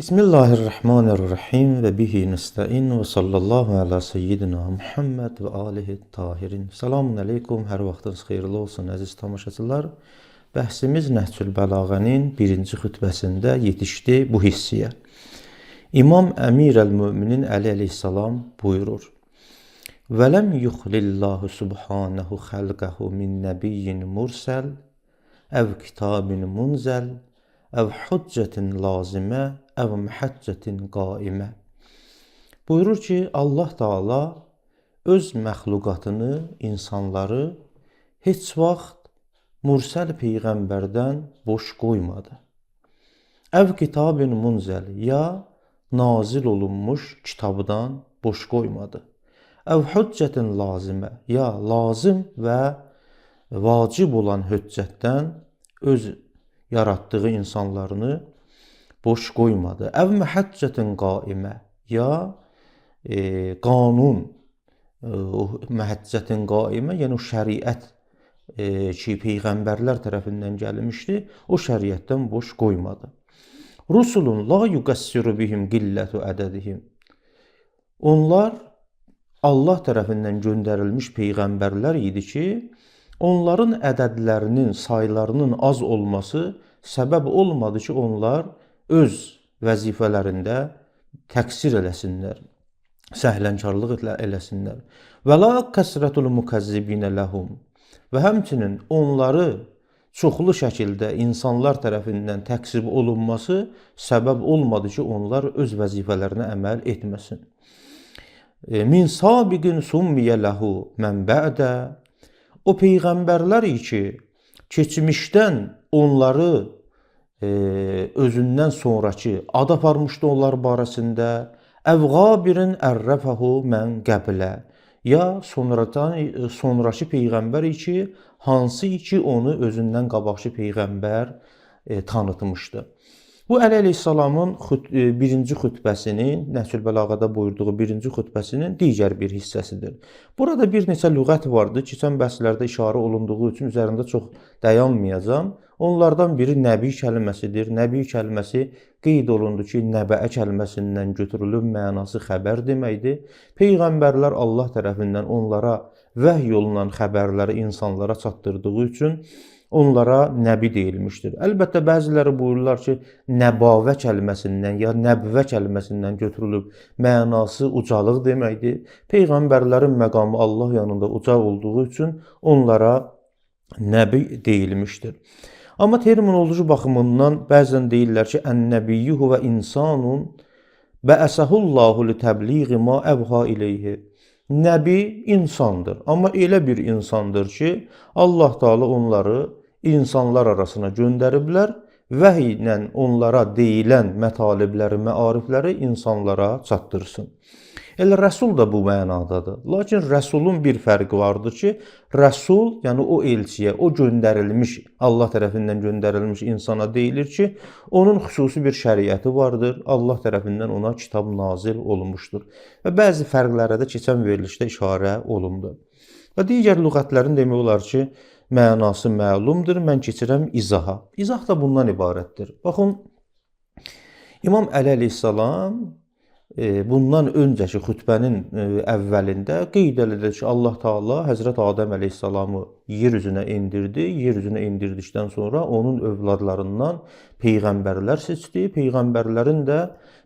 Bismillahirrahmanirrahim ve bihi nesta'in ve sallallahu ala seyyidina Muhammed ve alihi tahirin. Selamun aleykum, hər vaxtınız xeyirli olsun əziz tamaşaçılar. Bəhsimiz Nəhcül Bəlağənin birinci xütbəsində yetişdi bu hissiyə. İmam Əmir əl-Müminin Əli əleyhissalam buyurur. وَلَمْ يُخْلِ اللّٰهُ سُبْحَانَهُ خَلْقَهُ مِنْ نَبِيٍّ مُرْسَلٍ اَوْ كِتَابٍ مُنْزَلٍ اَوْ حُجَّةٍ لَازِمَةٍ ev məhəccetin qaimə. Buyurur ki, Allah Taala öz məxluqatını, insanları heç vaxt mürsəl peyğəmbərdən boş qoymadı. Ev kitabın munzəl, ya nazil olunmuş kitabdan boş qoymadı. Ev hüccətin lazimə, ya lazım və vacib olan hüccətdən öz yaratdığı insanlarını boş qoymadı. Ev məhəccətin qaimə, ya qanun, məhəccətin qaimə, yəni o şəriət ki, peyğəmbərlər tərəfindən gəlmişdi, o şəriətdən boş qoymadı. Rusulun la yuqassiru bihim qillətu ədədihim. Onlar Allah tərəfindən göndərilmiş peyğəmbərlər idi ki, onların ədədlərinin, saylarının az olması səbəb olmadı ki, onlar öz vəzifələrində təqsir eləsinlər, səhlənkarlıq eləsinlər. Və la kəsrətul mukazzibinə ləhum. Və həmçinin onları çoxlu şəkildə insanlar tərəfindən təqsib olunması səbəb olmadı ki, onlar öz vəzifələrinə əməl etməsin. Min sabiqin summiyə ləhu mən bə'də. O peyğəmbərlər ki, keçmişdən onları özündən sonraki ad aparmışdı onlar barəsində. Əvqabirin ərrəfəhu mən qəblə. Ya sonraki peyğəmbər ki, hansı ki onu özündən qabaqçı peyğəmbər tanıtmışdı. Bu Əli əleyhissalamın birinci xütbəsinin, Nəhcül Bəlağədə buyurduğu birinci xütbəsinin digər bir hissəsidir. Burada bir neçə lüğət vardı, keçən bəhslərdə işarə olunduğu üçün üzərində çox dayanmayacağım. Onlardan biri nəbi kəlməsidir. Nəbi kəlməsi qeyd olundu ki, nəbəə kəlməsindən götürülüb, mənası xəbər deməkdir. Peyğəmbərlər Allah tərəfindən onlara vəhy olunan xəbərləri insanlara çatdırdığı üçün onlara nəbi deyilmişdir. Əlbəttə, bəziləri buyururlar ki, nəbavə kəlməsindən ya nəbvə kəlməsindən götürülüb, mənası ucalıq deməkdir. Peyğəmbərlərin məqamı Allah yanında uca olduğu üçün onlara nəbi deyilmişdir. Amma terminoloji baxımından bəzən deyirlər ki, ən-nəbiyyü huvə insanun bəəsəhullahu li təbliği ma əvha ileyhi. Nəbi insandır, amma elə bir insandır ki, Allah Taala onları insanlar arasına göndəriblər, vəhy ilə onlara deyilən mətalibləri, məarifləri insanlara çatdırsın. Elə Rəsul da bu mənadadır. Lakin Rəsulun bir fərqi vardır ki, Rəsul, yəni o elçiyə, o göndərilmiş, Allah tərəfindən göndərilmiş insana deyilir ki, onun xüsusi bir şəriəti vardır, Allah tərəfindən ona kitab nazil olunmuşdur. Və bəzi fərqlərə də keçən verilişdə işarə olundu. Və digər lüğətlərin demək olar ki, mənası məlumdur, mən keçirəm izaha. İzah da bundan ibarətdir. Baxın, İmam Əli əleyhissalam bundan öncəki xütbənin əvvəlində qeyd edilir ki, Allah Taala Həzrət Adəm əleyhissalamı yer üzünə endirdi. Yer üzünə indirdikdən sonra onun övladlarından peyğəmbərlər seçdi. Peyğəmbərlərin də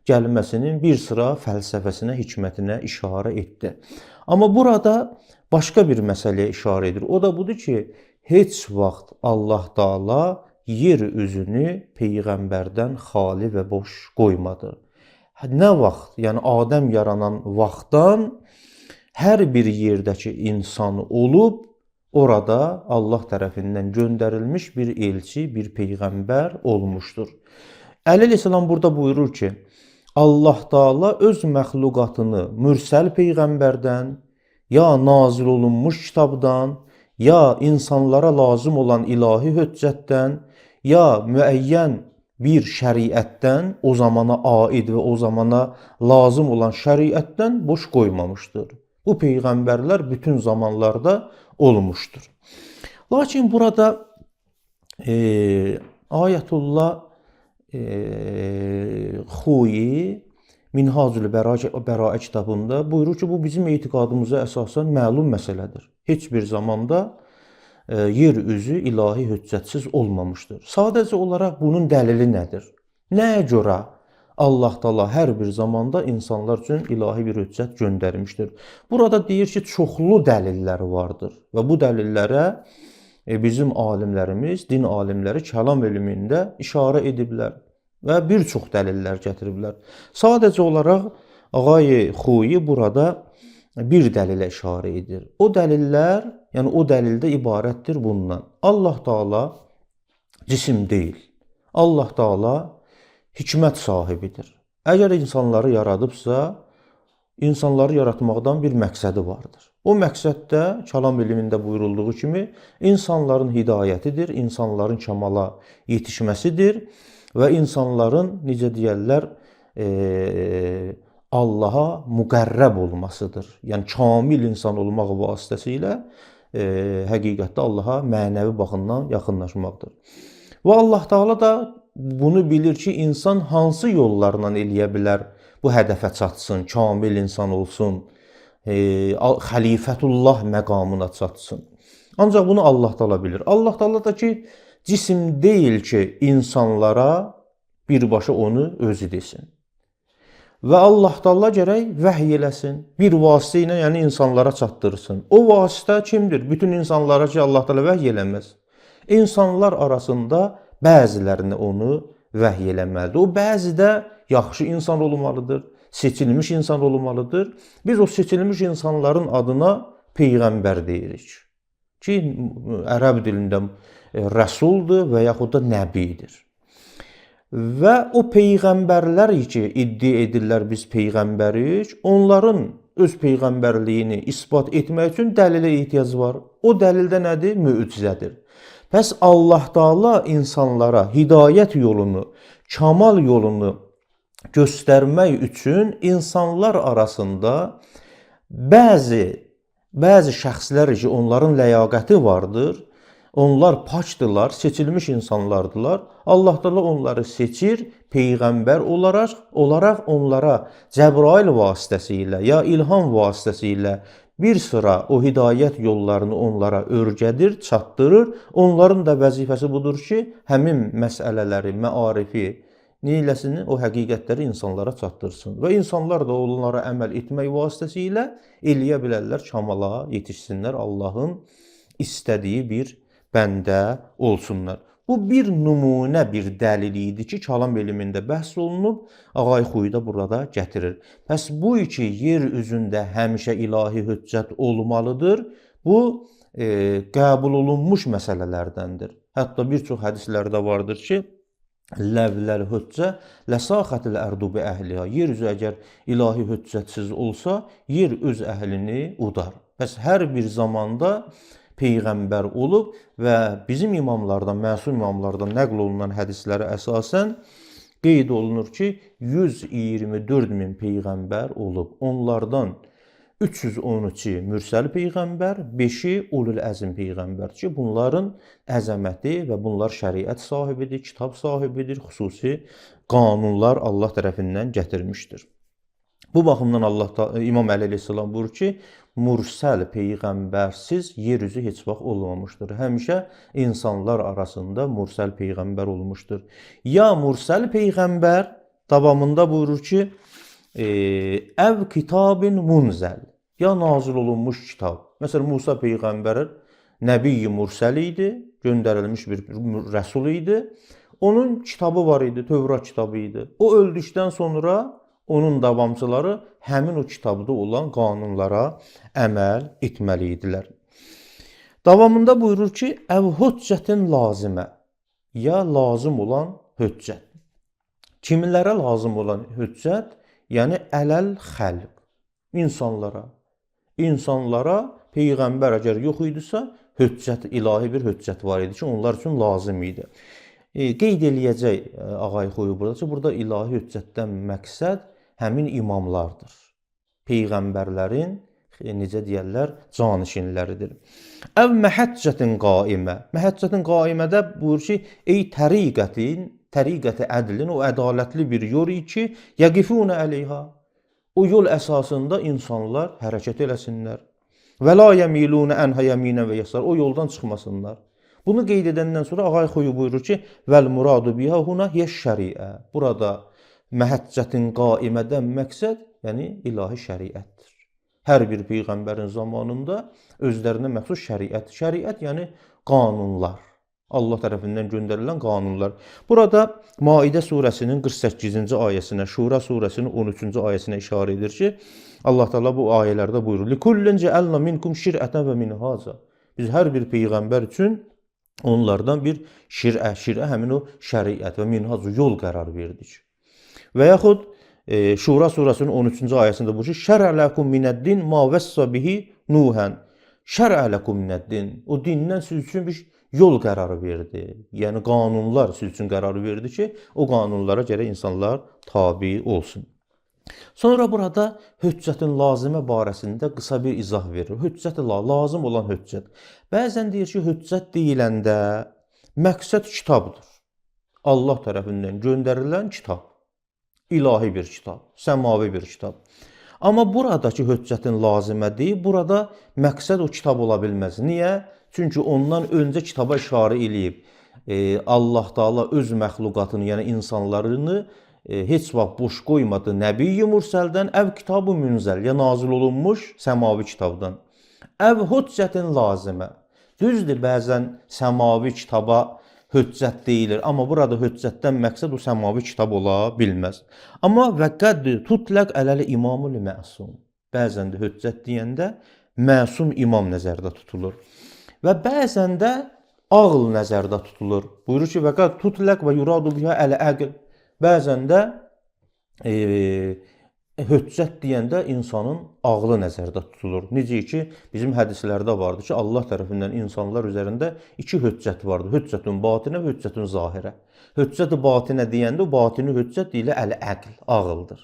gəlməsinin bir sıra fəlsəfəsinə, hikmətinə işarə etdi. Amma burada başqa bir məsələyə işarə edir. O da budur ki, heç vaxt Allah Taala yer üzünü peyğəmbərdən xali və boş qoymadı. Nə vaxt, yəni Adəm yaranan vaxtdan hər bir yerdəki insan olub, orada Allah tərəfindən göndərilmiş bir elçi, bir peyğəmbər olmuşdur. Əli əleyhissalam burada buyurur ki, Allah Taala öz məxluqatını mürsəl peyğəmbərdən, ya nazil olunmuş kitabdan, ya insanlara lazım olan ilahi hüccətdən, ya müəyyən bir şəriətdən, o zamana aid və o zamana lazım olan şəriətdən boş qoymamışdır. Bu peyğəmbərlər bütün zamanlarda olmuşdur. Lakin burada Ayətullah Xuyi Minhacül Bəraə kitabında buyurur ki, bu bizim etiqadımıza əsasən məlum məsələdir. Heç bir zamanda yer üzü ilahi hüccətsiz olmamışdır. Sadəcə olaraq bunun dəlili nədir? Nəyə görə Allah Taala hər bir zamanda insanlar üçün ilahi bir hüccət göndərmişdir? Burada deyir ki, çoxlu dəlillər vardır və bu dəlillərə bizim alimlərimiz, din alimləri kəlam elmində işarə ediblər və bir çox dəlillər gətiriblər. Sadəcə olaraq Ağay Xuyi burada bir dəlilə işarə edir. O dəlillər, yəni o dəlildə ibarətdir bundan. Allah Taala cisim deyil. Allah Taala hikmət sahibidir. Əgər insanları yaradıbsa, insanları yaratmaqdan bir məqsədi vardır. O məqsəd də kəlam elmində buyurulduğu kimi insanların hidayətidir, insanların kəmala yetişməsidir və insanların, necə deyərlər, Allaha müqərrəb olmasıdır. Yəni kamil insan olmaq vasitəsilə həqiqətdə Allaha mənəvi baxımdan yaxınlaşmaqdır. Və Allah Taala da bunu bilir ki, insan hansı yollarla eləyə bilər bu hədəfə çatsın, kamil insan olsun, xəlifətullah məqamına çatsın. Ancaq bunu Allah Taala bilir. Allah Taala da ki, cisim deyil ki, insanlara birbaşa onu özü desin. Və Allah Taala gərək vəhy eləsin, bir vasitə ilə, yəni insanlara çatdırsın. O vasitə kimdir? Bütün insanlara ki, Allah Taala vəhy eləməz. İnsanlar arasında bəzilərinə onu vəhy eləməlidir. O bəzi də yaxşı insan olmalıdır, seçilmiş insan olmalıdır. Biz o seçilmiş insanların adına peyğəmbər deyirik. Ki, ərəb dilində rəsuldur və yaxud da nəbidir. Və o peyğəmbərlər ki, iddia edirlər biz peyğəmbərik, onların öz peyğəmbərliyini isbat etmək üçün dəlilə ehtiyac var. O dəlil də nədir? Möcüzədir. Bəs Allah Taala insanlara hidayət yolunu, kamal yolunu göstərmək üçün insanlar arasında bəzi şəxslər ki, onların ləyaqəti vardır, onlar pakdırlar, seçilmiş insanlardılar. Allah Taala onları seçir, peyğəmbər olaraq onlara Cəbrail vasitəsilə ya ilham vasitəsilə bir sıra o hidayət yollarını onlara öyrədir, çatdırır. Onların da vəzifəsi budur ki, həmin məsələləri, məarifi, neyləsin, o həqiqətləri insanlara çatdırsın. Və insanlar da onlara əməl etmək vasitəsilə eləyə bilərlər, kamala yetişsinlər, Allahın istədiyi bir bəndə olsunlar. Bu bir nümunə, bir dəlil idi ki, kəlam elmində bəhs olunub, Ağay Xuyi da burada gətirir. Bəs bu ki, yer üzündə həmişə ilahi hüccət olmalıdır, bu qəbul olunmuş məsələlərdəndir. Hətta bir çox hədislərdə vardır ki, ləvləl hüccə ləsaxətil ərdu bi əhliha. Yer üzü əgər ilahi hüccətsiz olsa, yer öz əhlini udar. Bəs hər bir zamanda peyğəmbər olub və bizim imamlardan, məsum imamlardan nəql olunan hədislərə əsasən qeyd olunur ki, 124 min peyğəmbər olub. Onlardan 313-i mürsəl peyğəmbər, 5-i ulul əzm peyğəmbər ki, bunların əzəməti və bunlar şəriət sahibidir, kitab sahibidir, xüsusi qanunlar Allah tərəfindən gətirmişdir. Bu baxımdan İmam Əli əleyhissalam buyurur ki, mürsəl peyğəmbərsiz yer üzü heç vaxt olmamışdır. Həmişə insanlar arasında mürsəl peyğəmbər olmuşdur. Ya mürsəl peyğəmbər davamında buyurur ki, əv kitabin munzəl, ya nazil olunmuş kitab. Məsələn, Musa peyğəmbər nəbi-i mürsəl idi, göndərilmiş bir rəsul idi. Onun kitabı var idi, Tövrat kitabı idi. O öldükdən sonra onun davamçıları həmin o kitabda olan qanunlara əməl etməli idilər. Davamında buyurur ki, əv hüccətin lazimə, ya lazım olan hüccət. Kimlərə lazım olan hüccət? Yəni ələl xəlq, insanlara. İnsanlara peyğəmbər əgər yox idisə, hüccət, ilahi bir hüccət var idi ki, onlar üçün lazım idi. Qeyd eləyəcək Ağay Xuyi burada ki, burada ilahi hüccətdən məqsəd həmin imamlardır. Peyğəmbərlərin, necə deyərlər, canişinləridir. Əv məhəccətin qaimə. Məhəccətin qaimədə buyurur ki, ey təriqətin təriqəti ədlin, o ədalətli bir yol ki, yəqifunə əleyha. O yol əsasında insanlar hərəkət eləsinlər. Və la yəmilunə ənhə yəminə və yəsar. O yoldan çıxmasınlar. Bunu qeyd edəndən sonra Ağay Xoyu buyurur ki, vəl muradu biha huna hiyə şəriə. Burada məhəccətin qaimədən məqsəd, yəni ilahi şəriətdir. Hər bir peyğəmbərin zamanında özlərinə məxsus şəriət. Şəriət yəni qanunlar. Allah tərəfindən göndərilən qanunlar. Burada Maidə surəsinin 48-ci ayəsinə, Şura surəsinin 13-cü ayəsinə işarə edir ki, Allah Teala bu ayələrdə buyurur: "Likullin cəalna minkum şir'atan və minhaza." Biz hər bir peyğəmbər üçün onlardan bir şirə həmin o şəriət və minhaz yol qərar verdik. Və yaxud Şura surəsinin 13-cü ayəsində buyurur ki, "Şər'ə ləkum minəd-din ma vəssa bihi Nuhan." Şər'ə ləkum minəd-din. O dindən siz üçün bir yol qərarı verdi. Yəni qanunlar siz üçün qərar verdi ki, o qanunlara gərək insanlar tabi olsun. Sonra burada hüccətin lazimə barəsində qısa bir izah verir. Hüccət lazım olan hüccət. Bəzən deyir ki, hüccət deyiləndə məqsəd kitabdır. Allah tərəfindən göndərilən kitab. İlahi bir kitab, səmavi bir kitab. Amma buradakı hüccətin lazimə deyil, burada məqsəd o kitab ola bilməz. Niyə? Çünki ondan öncə kitaba işarə eləyib. Allah Taala öz məxluqatını, yəni insanlarını heç vaxt boş qoymadı. Nəbi-i Mürsəldən əv kitabı münzəl, ya nazil olunmuş səmavi kitabdan. Əv hüccətin lazimə. Düzdür, bəzən səmavi kitaba hüccət deyilir. Amma burada hüccətdən məqsəd o səmavi kitab ola bilməz. Amma və qədd tutləq ələl imamul məsum. Bəzən də hüccət deyəndə məsum imam nəzərdə tutulur. Və bəzən də ağıl nəzərdə tutulur. Buyurur ki, və qədd tutləq və yuradu biha əl-əql. Bəzən də hüccət deyəndə insanın ağlı nəzərdə tutulur. Necə ki, bizim hədislərdə vardır ki, Allah tərəfindən insanlar üzərində iki hüccət vardır. Hüccətün batinə və hüccətün zahirə. Hüccət-i batinə deyəndə o batini hüccət deyilə əl-əql, ağıldır.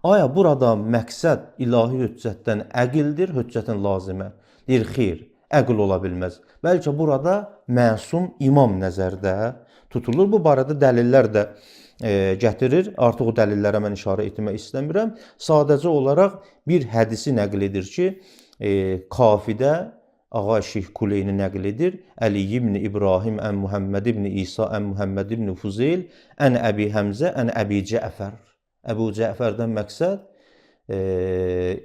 Aya burada məqsəd ilahi hüccətdən əqildir, hüccətin lazimə. Deyir, xeyr, əql ola bilməz. Bəlkə burada məsum imam nəzərdə tutulur. Bu barədə dəlillər də gətirir. Artıq o dəlillərə mən işarə etmək istəmirəm. Sadəcə olaraq bir hədisi nəql edir ki, Kafidə Ağa Şeyx Kuleyni nəql edir. Əli ibn İbrahim ən Muhammed ibn İsa ən Muhammed ibn Fuzeyl ən Əbi Həmzə ən Əbi Cəfər. Əbu Cəfərdən məqsəd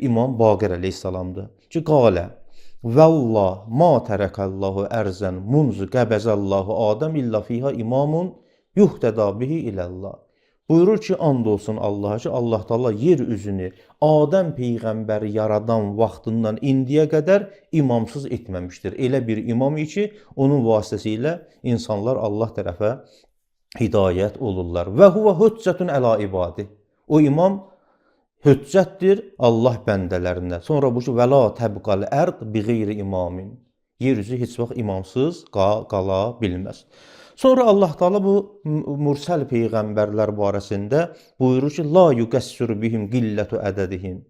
İmam Baqir əleyhissalamdır. Ki, qalə Vəllah ma tərəkəllahu ərzən munzu qəbəzəllahu Adəm illa fiha imamun yuhtəda bihi iləllah. Buyurur ki, and olsun Allaha ki, Allah Taala yer üzünü Adəm peyğəmbəri yaradan vaxtından indiyə qədər imamsız etməmişdir. Elə bir imam ki, onun vasitəsilə insanlar Allah tərəfə hidayət olurlar. Və huve hüccətun əla ibadi. O imam hüccətdir Allah bəndələrinə. Sonra bu ki, və la təbqal ərd bi qeyri imamin. Yer üzü heç vaxt imamsız qala bilməz. Sonra Allah Taala bu mürsəl peyğəmbərlər barəsində buyurur ki, la yuqəssir bihim qillətu ədədihim.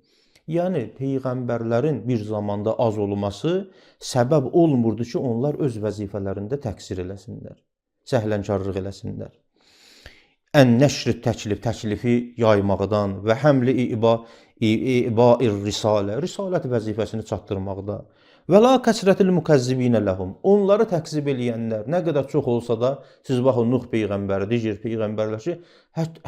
Yəni peyğəmbərlərin bir zamanda az olması səbəb olmurdu ki, onlar öz vəzifələrində təqsir eləsinlər, səhlənkarlıq eləsinlər. Ən nəşr təklifi yaymaqdan və həmli iba'ir risalə, risalət vəzifəsini çatdırmaqda. Və la kəsrətil mükəzzibinə ləhum. Onları təqzib eləyənlər nə qədər çox olsa da, siz baxın Nuh peyğəmbəri, digər peyğəmbərlər ki,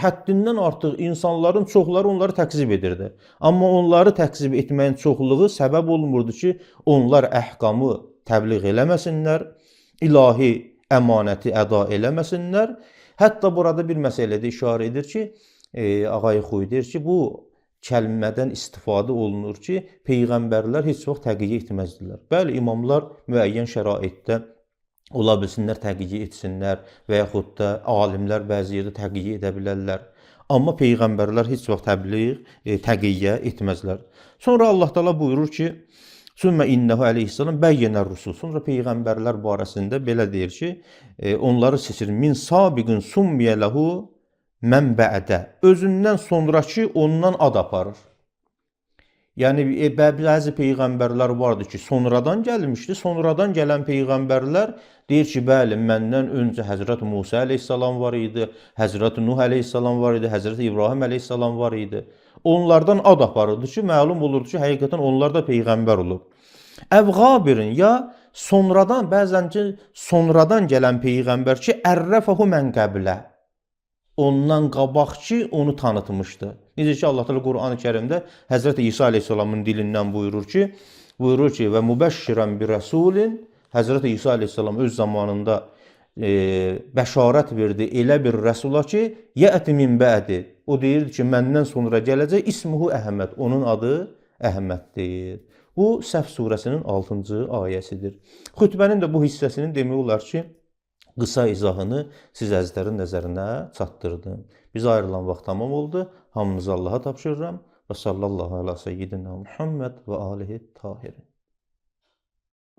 həddindən artıq insanların çoxları onları təqzib edirdi. Amma onları təqzib etməyin çoxluğu səbəb olmurdu ki, onlar əhkamı təbliğ eləməsinlər, ilahi əmanəti əda eləməsinlər. Hətta burada bir məsələdə işarə edir ki, Ağay Xuy deyir ki, bu kəlmədən istifadə olunur ki, peyğəmbərlər heç vaxt təqiyyə etməzdilər. Bəli, imamlar müəyyən şəraitdə ola bilsinlər, təqiyyə etsinlər və yaxud da alimlər bəzi yerdə təqiyyə edə bilərlər. Amma peyğəmbərlər heç vaxt təqiyyə etməzlər. Sonra Allah Taala buyurur ki, Sümmə innəhu əleyhissalam bəyyənər rusul. Sonra peyğəmbərlər barəsində belə deyir ki, onları seçir. Min sabiqin summiyə ləhu mən bə'də. Özündən sonraki ondan ad aparır. Yəni bəzi peyğəmbərlər vardı ki, sonradan gəlmişdi. Sonradan gələn peyğəmbərlər deyir ki, bəli, məndən öncə Həzrət Musa əleyhissalam var idi, Həzrət Nuh əleyhissalam var idi, Həzrət İbrahim əleyhissalam var idi. Onlardan ad aparırdı ki, məlum olurdu ki, həqiqətən onlar da peyğəmbər olub. Əvqabirin ya sonradan, bəzən ki, sonradan gələn peyğəmbər ki, ərrəfəhu mən qəblə. Ondan qabaqki onu tanıtmışdı. Necə ki Allah Teala Qur'an-ı Kərimdə Həzrət İsa əleyhissalamın dilindən buyurur ki və mübəşşirən bir rəsulin, Həzrət İsa əleyhissalam öz zamanında bəşarət verdi elə bir rəsula ki, yəti min bədi. O deyirdi ki, məndən sonra gələcək, ismuhu Əhməd. Onun adı Əhməddir. Bu Səf surəsinin 6-cı ayəsidir. Xütbənin də bu hissəsinin demək olar ki, qısa izahını siz əzizlərin nəzərinə çatdırdım. Biz ayrılan vaxt tamam oldu. Hamınızı Allaha tapşırıram. Və sallallahu alə seyyidina Muhammed və alihi tahirin.